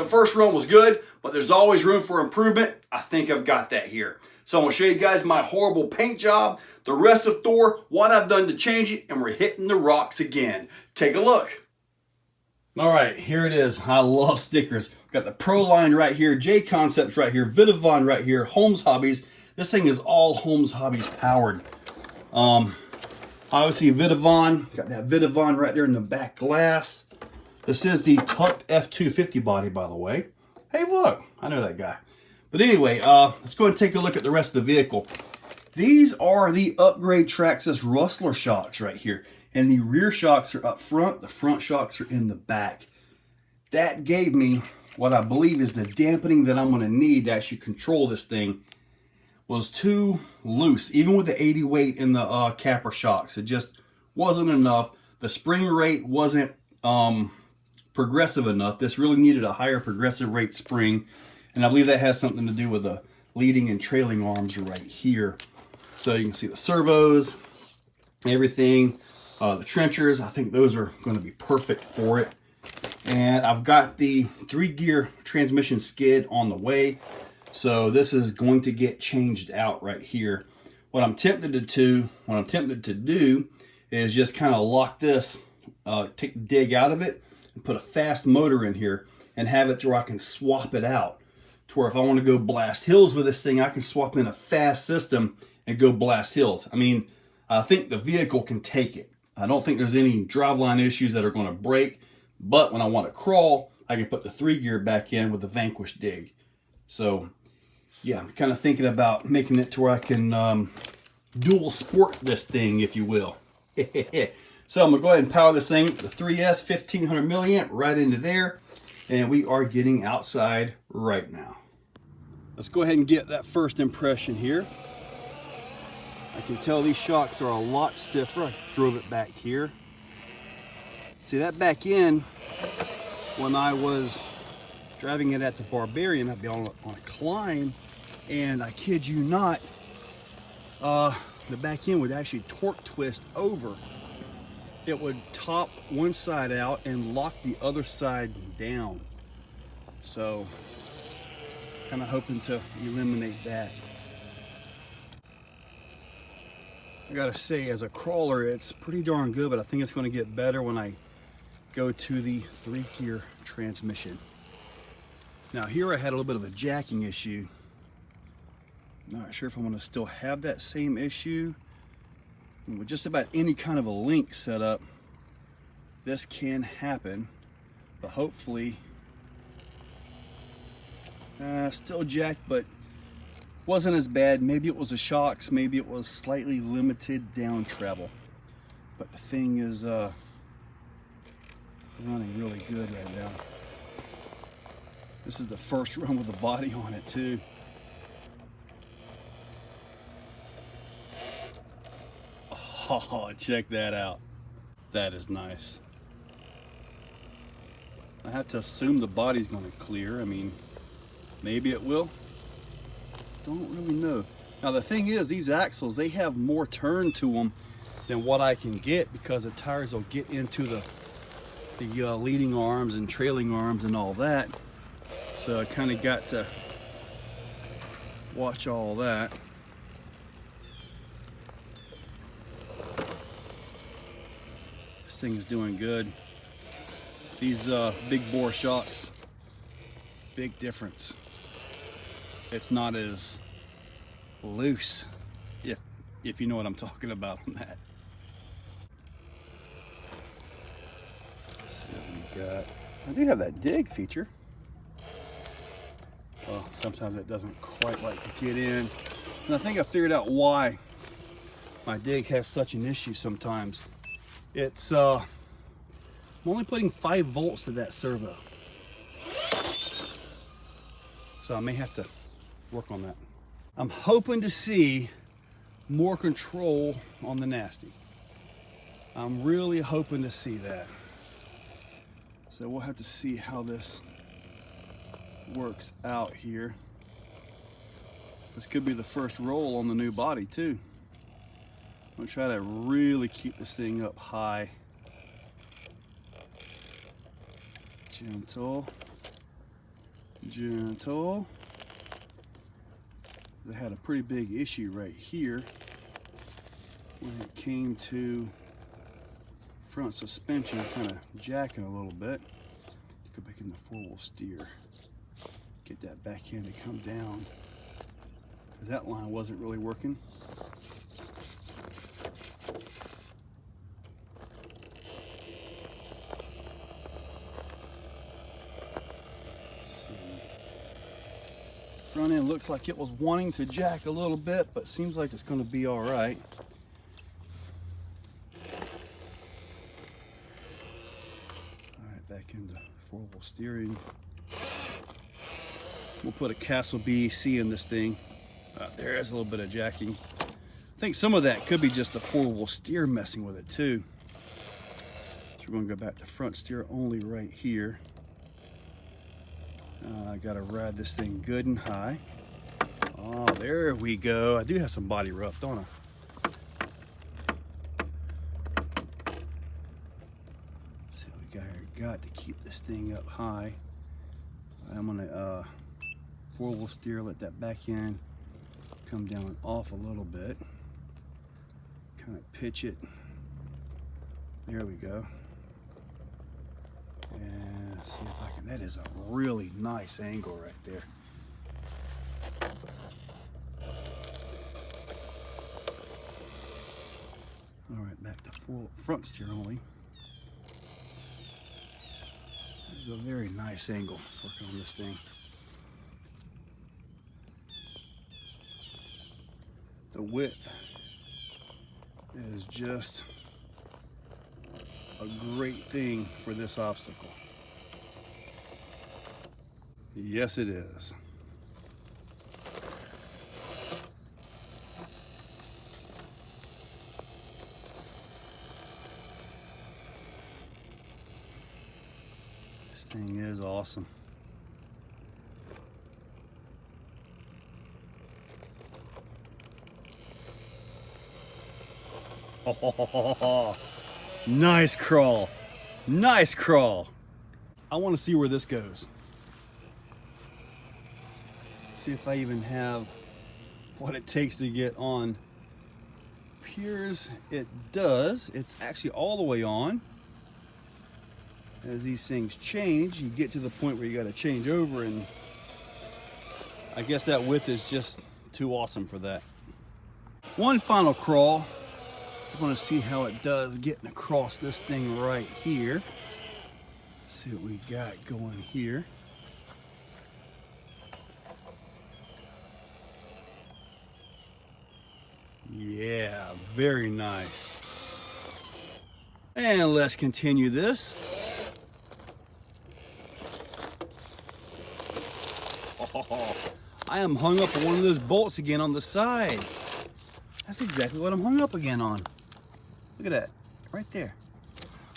The first run was good, but there's always room for improvement. I think I've got that here. So I'm gonna show you guys my horrible paint job, the rest of Thor, what I've done to change it, and we're hitting the rocks again. Take a look. All right, here it is. I love stickers. Got the Proline right here, Jconcepts right here, Vitavon right here, Holmes Hobbies. This thing is all Holmes Hobbies powered. Obviously Vitavon, got that Vitavon right there in the back glass. This is the tucked F250 body, by the way. Hey, look, I know that guy. But anyway, let's go and take a look at the rest of the vehicle. These are the upgrade Traxxas Rustler shocks right here. And the rear shocks are up front, the front shocks are in the back. That gave me what I believe is the dampening that I'm gonna need to actually control this thing. Was too loose, even with the 80 weight in the capper shocks. It just wasn't enough. The spring rate wasn't progressive enough. This really needed a higher progressive rate spring. And I believe that has something to do with the leading and trailing arms right here. So you can see the servos, everything, the trenchers. I think those are going to be perfect for it. And I've got the 3-gear transmission skid on the way. So this is going to get changed out right here. What I'm tempted to do is just kind of lock this, take the dig out of it, and put a fast motor in here and have it to where I can swap it out. To where if I want to go blast hills with this thing, I can swap in a fast system and go blast hills. I mean, I think the vehicle can take it. I don't think there's any driveline issues that are going to break, but when I want to crawl, I can put the 3-gear back in with the Vanquish dig. So yeah, I'm kind of thinking about making it to where I can dual sport this thing, if you will. So I'm gonna go ahead and power this thing, the 3S 1500 milliamp right into there, and we are getting outside right now. Let's go ahead and get that first impression here. I can tell these shocks are a lot stiffer. I drove it back here. See that back end, when I was driving it at the Barbarian, I'd be on a climb, and I kid you not, the back end would actually torque twist over. It would top one side out and lock the other side down. So, kind of hoping to eliminate that. I gotta say, as a crawler, it's pretty darn good, but I think it's gonna get better when I go to the 3-gear transmission. Now here I had a little bit of a jacking issue. Not sure if I'm gonna still have that same issue. And with just about any kind of a link set up, this can happen, but hopefully, still jacked, but wasn't as bad. Maybe it was the shocks, maybe it was slightly limited down travel. But the thing is running really good right now. This is the first run with the body on it too. Oh, check that out. That is nice. I have to assume the body's going to clear. I mean, maybe it will. Don't really know. Now the thing is, these axles, they have more turn to them than what I can get, because the tires will get into the leading arms and trailing arms and all that. So I kind of got to watch all that. This thing is doing good. These big bore shocks, big difference. It's not as loose, if you know what I'm talking about on that. Let's see what we got. I do have that dig feature. Well, sometimes it doesn't quite like to get in. And I think I figured out why my dig has such an issue sometimes. It's, I'm only putting 5 volts to that servo. So I may have to work on that. I'm hoping to see more control on the nasty. I'm really hoping to see that. So we'll have to see how this works out here. This could be the first roll on the new body too. I'm gonna try to really keep this thing up high. Gentle. Gentle. They had a pretty big issue right here when it came to front suspension kind of jacking a little bit. Go back in the 4-wheel steer. Get that back end to come down, because that line wasn't really working. Front end looks like it was wanting to jack a little bit, but seems like it's going to be all right. All right, back into 4-wheel steering. We'll put a Castle BEC in this thing. There is a little bit of jacking. I think some of that could be just the 4-wheel steer messing with it too. So we're going to go back to front steer only right here. I gotta ride this thing good and high. Oh, there we go. I do have some body rough, don't I? See what we got here. Got to keep this thing up high. I'm gonna 4-wheel steer, let that back end come down off a little bit. Kind of pitch it. There we go. And see if I can, that is a really nice angle right there. All right, back to front steer only. This is a very nice angle working on this thing. The width is just a great thing for this obstacle. Yes, it is. This thing is awesome. Oh, nice crawl. Nice crawl. I want to see where this goes. See if I even have what it takes to get on. Appears it does. It's actually all the way on. As these things change, you get to the point where you got to change over, and I guess that width is just too awesome for that. One final crawl. I want to see how it does getting across this thing right here. See what we got going here. Yeah, very nice. And let's continue this. Oh, I am hung up on one of those bolts again on the side. That's exactly what I'm hung up again on. Look at that, right there.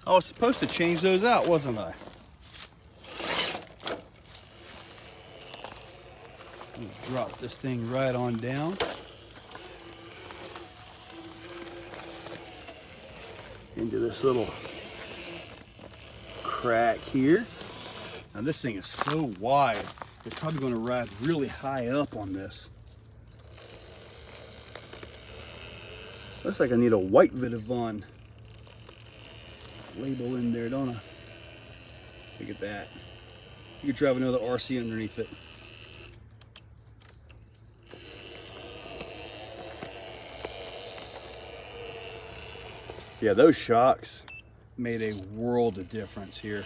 I was supposed to change those out, wasn't I? Drop this thing right on down. Into this little crack here. Now this thing is so wide, it's probably going to ride really high up on this. Looks like I need a white Vitavon label in there, don't I? Look at that. You could drive another RC underneath it. Yeah, those shocks made a world of difference here.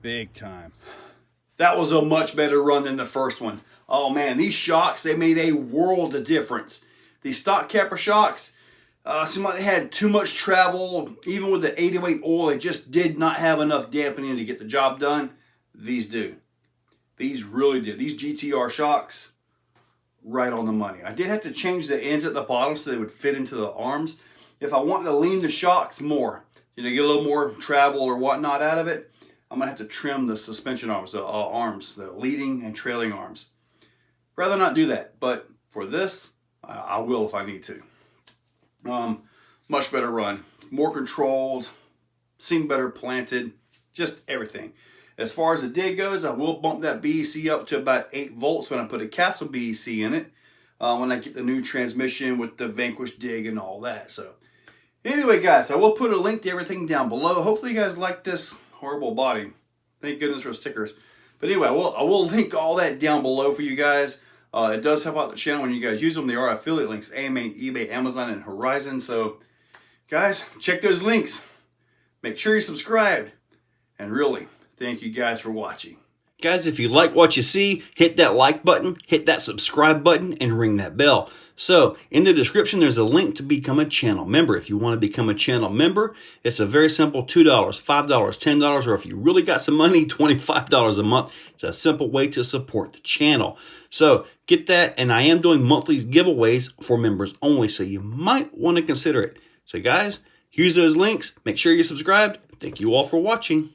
Big time. That was a much better run than the first one. Oh man, these shocks, they made a world of difference. These stock Kepler shocks seemed like they had too much travel. Even with the 80-weight oil, they just did not have enough dampening to get the job done. These do. These really did. These GTR shocks, right on the money. I did have to change the ends at the bottom so they would fit into the arms. If I want to lean the shocks more, you know, get a little more travel or whatnot out of it, I'm going to have to trim the suspension arms, the leading and trailing arms. Rather not do that, but for this, I will if I need to. Much better run, more controlled, seemed better planted, just everything. As far as the dig goes, I will bump that BEC up to about 8 volts when I put a Castle BEC in it. When I get the new transmission with the Vanquish dig and all that. So anyway, guys, I will put a link to everything down below. Hopefully you guys like this horrible body. Thank goodness for stickers. But anyway, I will link all that down below for you guys. It does help out the channel when you guys use them. They are affiliate links, AMA, eBay, Amazon, and Horizon. So guys, check those links. Make sure you're subscribed. And really, thank you guys for watching. Guys, if you like what you see, hit that like button, hit that subscribe button, and ring that bell. So, in the description, there's a link to become a channel member. If you want to become a channel member, it's a very simple $2, $5, $10, or if you really got some money, $25 a month. It's a simple way to support the channel. So, get that, and I am doing monthly giveaways for members only, so you might want to consider it. So, guys, use those links. Make sure you're subscribed. Thank you all for watching.